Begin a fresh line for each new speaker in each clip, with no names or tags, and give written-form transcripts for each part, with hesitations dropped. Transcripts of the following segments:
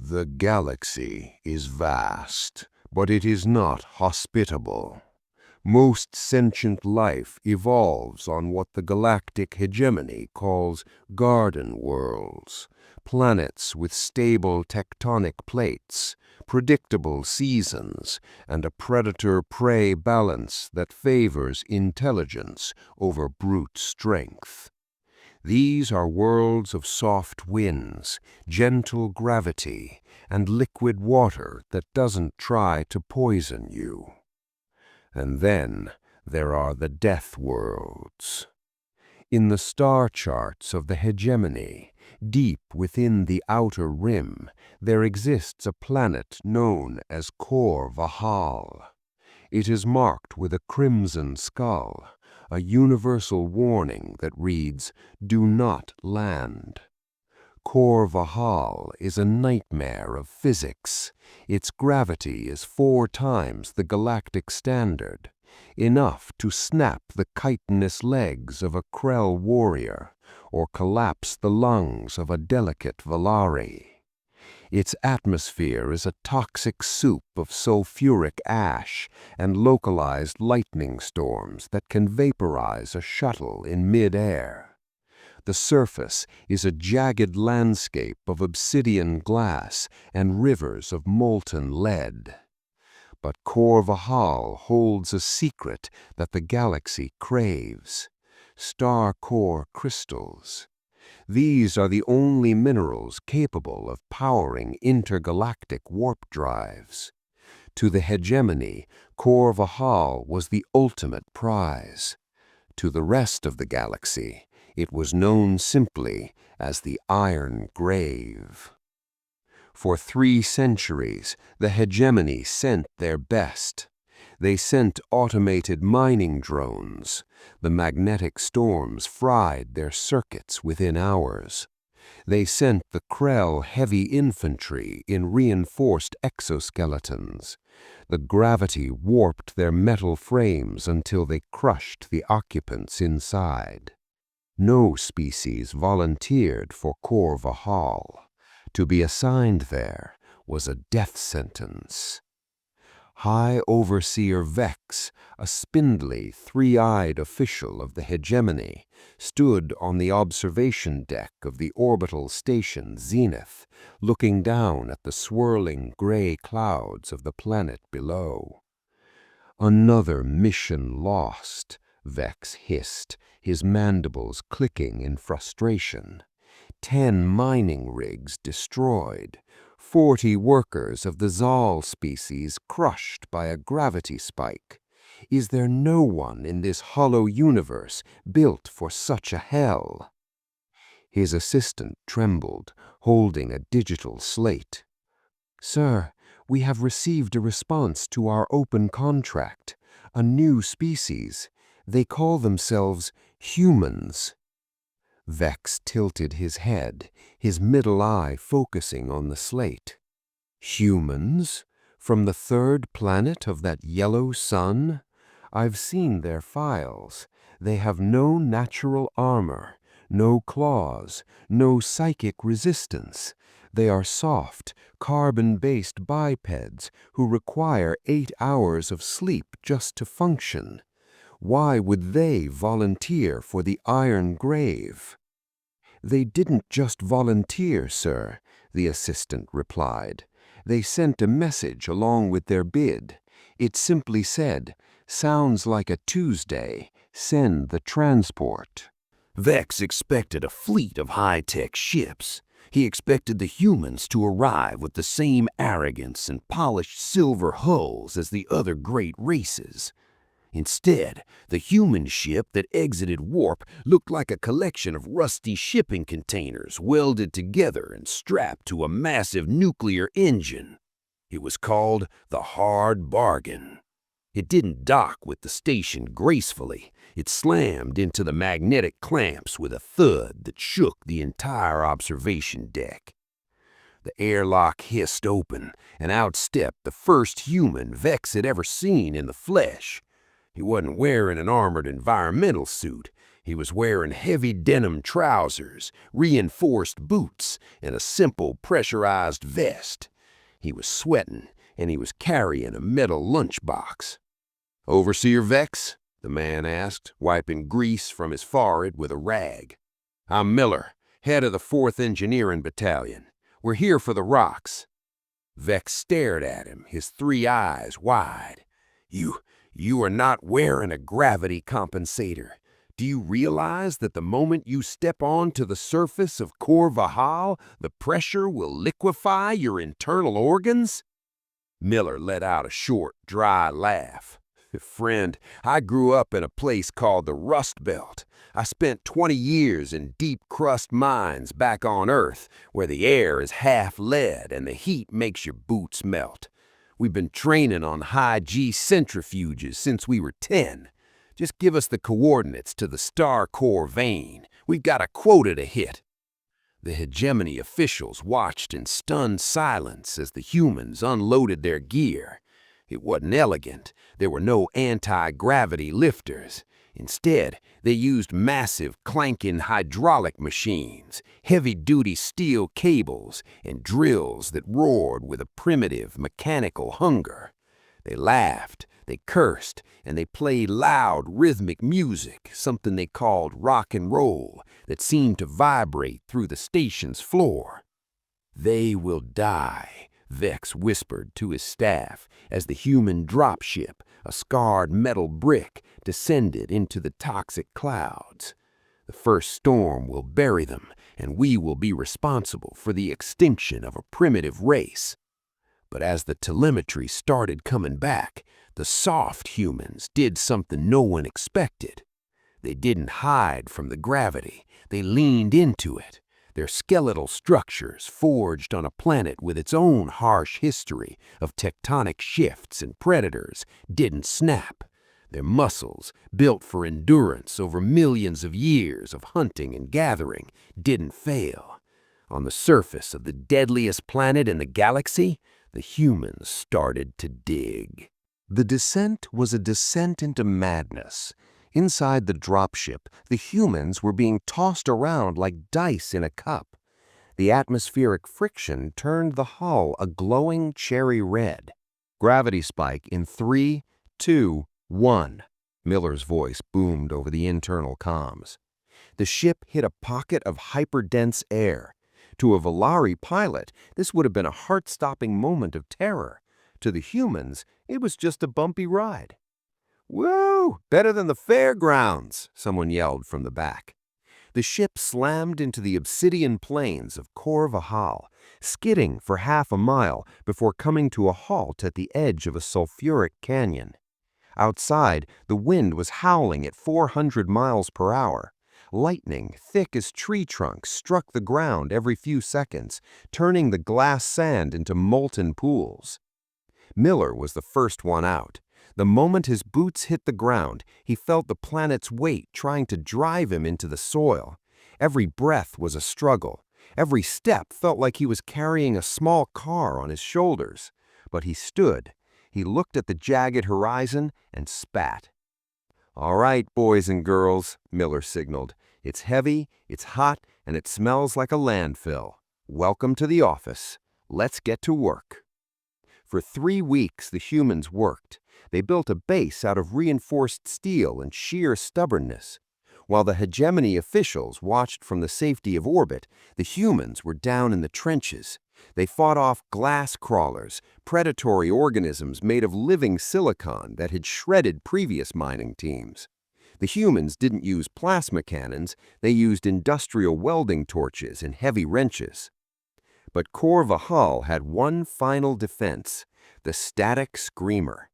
The galaxy is vast, but it is not hospitable. Most sentient life evolves on what the Galactic Hegemony calls garden worlds, planets with stable tectonic plates, predictable seasons, and a predator-prey balance that favors intelligence over brute strength. These are worlds of soft winds, gentle gravity, and liquid water that doesn't try to poison you. And then there are the death worlds. In the star charts of the hegemony, deep within the outer rim, there exists a planet known as Khor-Vahal. It is marked with a crimson skull, a universal warning that reads, "Do not land." Khor-Vahal is a nightmare of physics. Its gravity is 4 times the galactic standard, enough to snap the chitinous legs of a Krell warrior or collapse the lungs of a delicate Valari. Its atmosphere is a toxic soup of sulfuric ash and localized lightning storms that can vaporize a shuttle in mid-air. The surface is a jagged landscape of obsidian glass and rivers of molten lead. But Khor-Vahal holds a secret that the galaxy craves: star core crystals. These are the only minerals capable of powering intergalactic warp drives. To the hegemony, Khor-Vahal was the ultimate prize. To the rest of the galaxy, it was known simply as the Iron Grave. For 3 centuries, the hegemony sent their best. They sent automated mining drones. The magnetic storms fried their circuits within hours. They sent the Krell heavy infantry in reinforced exoskeletons. The gravity warped their metal frames until they crushed the occupants inside. No species volunteered for Khor-Vahal. To be assigned there was a death sentence. High Overseer Vex, a spindly, 3-eyed official of the hegemony, stood on the observation deck of the orbital station Zenith, looking down at the swirling gray clouds of the planet below. "Another mission lost," Vex hissed, his mandibles clicking in frustration. 10 mining rigs destroyed. 40 workers of the Zal species crushed by a gravity spike. Is there no one in this hollow universe built for such a hell? His assistant trembled, holding a digital slate. "Sir, we have received a response to our open contract. A new species. They call themselves humans." Vex tilted his head, his middle eye focusing on the slate. "Humans? From the 3rd planet of that yellow sun? I've seen their files. They have no natural armor, no claws, no psychic resistance. They are soft, carbon-based bipeds who require 8 hours of sleep just to function. Why would they volunteer for the Iron Grave?" "They didn't just volunteer, sir," the assistant replied. "They sent a message along with their bid. It simply said, 'Sounds like a Tuesday. Send the transport.'"
Vex expected a fleet of high-tech ships. He expected the humans to arrive with the same arrogance and polished silver hulls as the other great races. Instead, the human ship that exited warp looked like a collection of rusty shipping containers welded together and strapped to a massive nuclear engine. It was called the Hard Bargain. It didn't dock with the station gracefully. It slammed into the magnetic clamps with a thud that shook the entire observation deck. The airlock hissed open, and out stepped the first human Vex had ever seen in the flesh. He wasn't wearing an armored environmental suit. He was wearing heavy denim trousers, reinforced boots, and a simple pressurized vest. He was sweating, and he was carrying a metal lunchbox. "Overseer Vex?" the man asked, wiping grease from his forehead with a rag. "I'm Miller, head of the 4th Engineering Battalion. We're here for the rocks." Vex stared at him, his 3 eyes wide. You are not wearing a gravity compensator. Do you realize that the moment you step onto the surface of Khor-Vahal, the pressure will liquefy your internal organs?" Miller let out a short, dry laugh. "Friend, I grew up in a place called the Rust Belt. I spent 20 years in deep crust mines back on Earth, where the air is half lead and the heat makes your boots melt. We've been training on high-G centrifuges since we were 10. Just give us the coordinates to the star core vein. We've got a quota to hit." The hegemony officials watched in stunned silence as the humans unloaded their gear. It wasn't elegant. There were no anti-gravity lifters. Instead, they used massive, clanking hydraulic machines, heavy-duty steel cables, and drills that roared with a primitive, mechanical hunger. They laughed, they cursed, and they played loud, rhythmic music, something they called rock and roll, that seemed to vibrate through the station's floor. "They will die," Vex whispered to his staff as the human dropship, a scarred metal brick, descended into the toxic clouds. "The first storm will bury them, and we will be responsible for the extinction of a primitive race." But as the telemetry started coming back, the soft humans did something no one expected. They didn't hide from the gravity, they leaned into it. Their skeletal structures, forged on a planet with its own harsh history of tectonic shifts and predators, didn't snap. Their muscles, built for endurance over millions of years of hunting and gathering, didn't fail. On the surface of the deadliest planet in the galaxy, the humans started to dig.
The descent was a descent into madness. Inside the dropship, the humans were being tossed around like dice in a cup. The atmospheric friction turned the hull a glowing cherry red. "Gravity spike in 3, 2, 1. Miller's voice boomed over the internal comms. The ship hit a pocket of hyperdense air. To a Valari pilot, this would have been a heart-stopping moment of terror. To the humans, it was just a bumpy ride. "Woo! Better than the fairgrounds!" someone yelled from the back. The ship slammed into the obsidian plains of Khor-Vahal, skidding for half a mile before coming to a halt at the edge of a sulfuric canyon. Outside, the wind was howling at 400 miles per hour. Lightning, thick as tree trunks, struck the ground every few seconds, turning the glass sand into molten pools. Miller was the first one out. The moment his boots hit the ground, he felt the planet's weight trying to drive him into the soil. Every breath was a struggle. Every step felt like he was carrying a small car on his shoulders. But he stood. He looked at the jagged horizon and spat. "All right, boys and girls," Miller signaled. "It's heavy, it's hot, and it smells like a landfill. Welcome to the office. Let's get to work." For 3 weeks, the humans worked. They built a base out of reinforced steel and sheer stubbornness. While the hegemony officials watched from the safety of orbit, the humans were down in the trenches. They fought off glass crawlers, predatory organisms made of living silicon that had shredded previous mining teams. The humans didn't use plasma cannons, they used industrial welding torches and heavy wrenches. But Khor-Vahal had one final defense: the static screamer.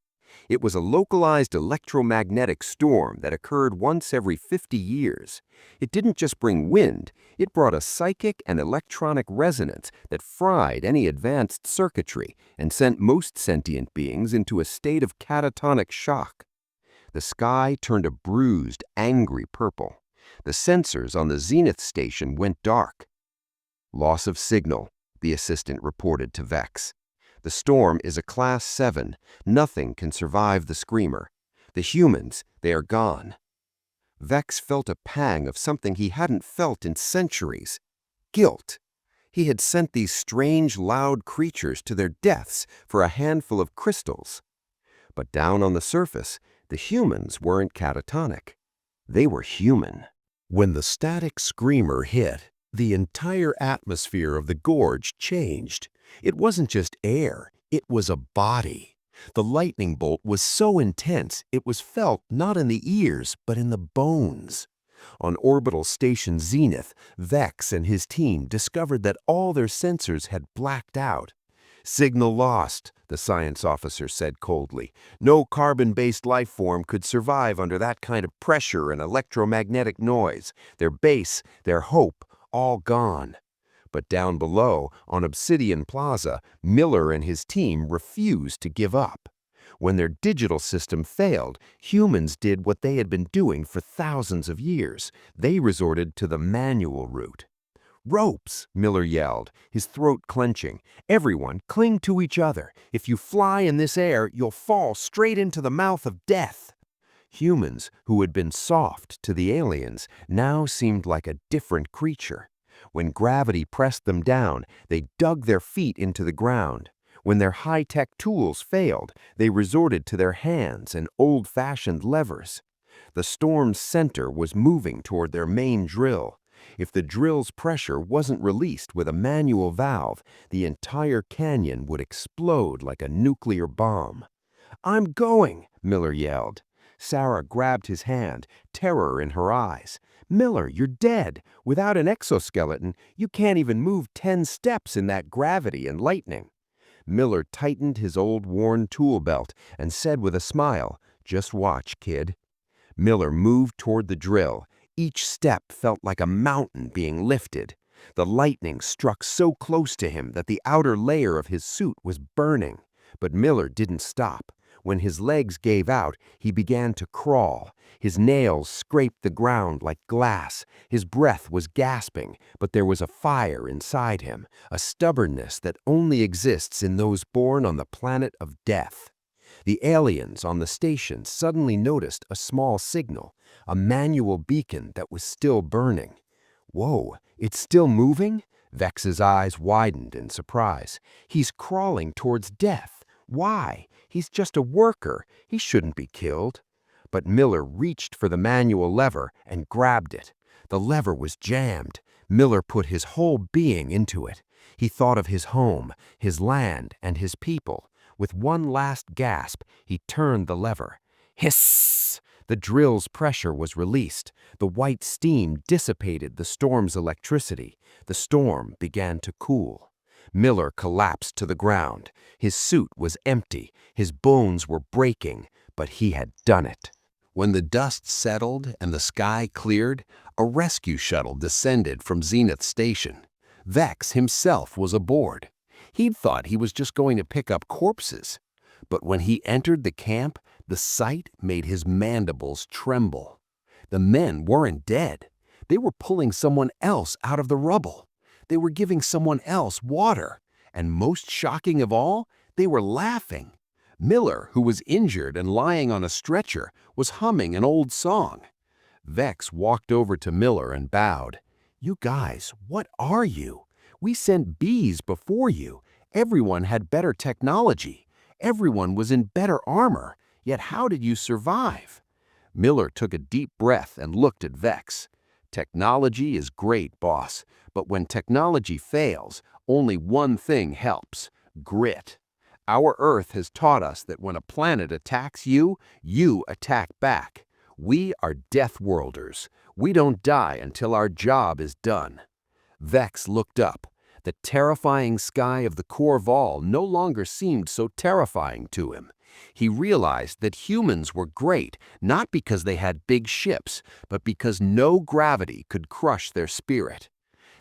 It was a localized electromagnetic storm that occurred once every 50 years. It didn't just bring wind, it brought a psychic and electronic resonance that fried any advanced circuitry and sent most sentient beings into a state of catatonic shock. The sky turned a bruised, angry purple. The sensors on the zenith station went dark. "Loss of signal," the assistant reported to Vex. "The storm is a Class 7. Nothing can survive the screamer. The humans, they are gone." Vex felt a pang of something he hadn't felt in centuries: guilt. He had sent these strange, loud creatures to their deaths for a handful of crystals. But down on the surface, the humans weren't catatonic. They were human. When the static screamer hit, the entire atmosphere of the gorge changed. It wasn't just air, it was a body. The lightning bolt was so intense it was felt not in the ears but in the bones. On orbital station Zenith, Vex and his team discovered that all their sensors had blacked out. "Signal lost," the science officer said coldly. "No carbon-based life form could survive under that kind of pressure and electromagnetic noise. Their base, their hope, all gone." But down below, on Obsidian Plaza, Miller and his team refused to give up. When their digital system failed, humans did what they had been doing for thousands of years. They resorted to the manual route. "Ropes!" Miller yelled, his throat clenching. "Everyone, cling to each other. If you fly in this air, you'll fall straight into the mouth of death." Humans, who had been soft to the aliens, now seemed like a different creature. When gravity pressed them down, they dug their feet into the ground. When their high-tech tools failed, they resorted to their hands and old-fashioned levers. The storm's center was moving toward their main drill. If the drill's pressure wasn't released with a manual valve, the entire canyon would explode like a nuclear bomb. "I'm going!" Miller yelled. Sarah grabbed his hand, terror in her eyes. "Miller, you're dead. Without an exoskeleton, you can't even move 10 steps in that gravity and lightning." Miller tightened his old worn tool belt and said with a smile, "Just watch, kid." Miller moved toward the drill. Each step felt like a mountain being lifted. The lightning struck so close to him that the outer layer of his suit was burning. But Miller didn't stop. When his legs gave out, he began to crawl. His nails scraped the ground like glass. His breath was gasping, but there was a fire inside him, a stubbornness that only exists in those born on the planet of death. The aliens on the station suddenly noticed a small signal, a manual beacon that was still burning. "Whoa, it's still moving?" Vex's eyes widened in surprise. "He's crawling towards death. Why? He's just a worker. He shouldn't be killed." But Miller reached for the manual lever and grabbed it. The lever was jammed. Miller put his whole being into it. He thought of his home, his land, and his people. With one last gasp, he turned the lever. Hiss! The drill's pressure was released. The white steam dissipated the storm's electricity. The storm began to cool. Miller collapsed to the ground. His suit was empty. His bones were breaking, but he had done it. When the dust settled and the sky cleared, a rescue shuttle descended from Zenith Station. Vex himself was aboard. He'd thought he was just going to pick up corpses. But when he entered the camp, the sight made his mandibles tremble. The men weren't dead. They were pulling someone else out of the rubble. They were giving someone else water. And most shocking of all, they were laughing. Miller, who was injured and lying on a stretcher, was humming an old song. Vex walked over to Miller and bowed. "You guys, what are you? We sent bees before you. Everyone had better technology. Everyone was in better armor. Yet how did you survive?" Miller took a deep breath and looked at Vex. "Technology is great, boss, but when technology fails, only one thing helps: grit. Our Earth has taught us that when a planet attacks you, you attack back. We are Death Worlders. We don't die until our job is done." Vex looked up. The terrifying sky of the Khor-Vahal no longer seemed so terrifying to him. He realized that humans were great, not because they had big ships, but because no gravity could crush their spirit.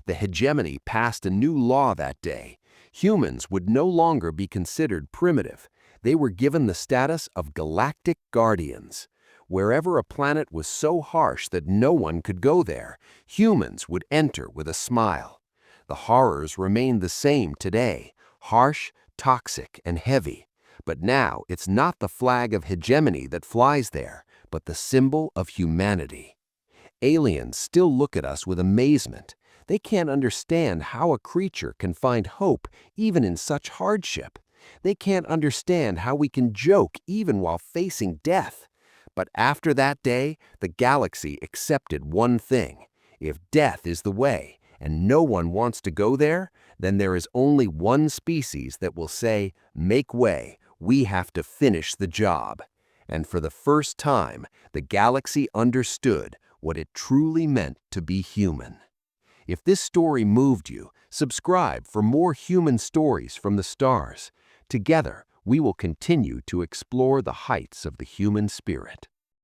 The hegemony passed a new law that day. Humans would no longer be considered primitive. They were given the status of galactic guardians. Wherever a planet was so harsh that no one could go there, humans would enter with a smile. The horrors remained the same today: harsh, toxic, and heavy. But now it's not the flag of hegemony that flies there, but the symbol of humanity. Aliens still look at us with amazement. They can't understand how a creature can find hope even in such hardship. They can't understand how we can joke even while facing death. But after that day, the galaxy accepted one thing. If death is the way, and no one wants to go there, then there is only one species that will say, "Make way, we have to finish the job." And for the first time, the galaxy understood what it truly meant to be human. If this story moved you, subscribe for more human stories from the stars. Together, we will continue to explore the heights of the human spirit.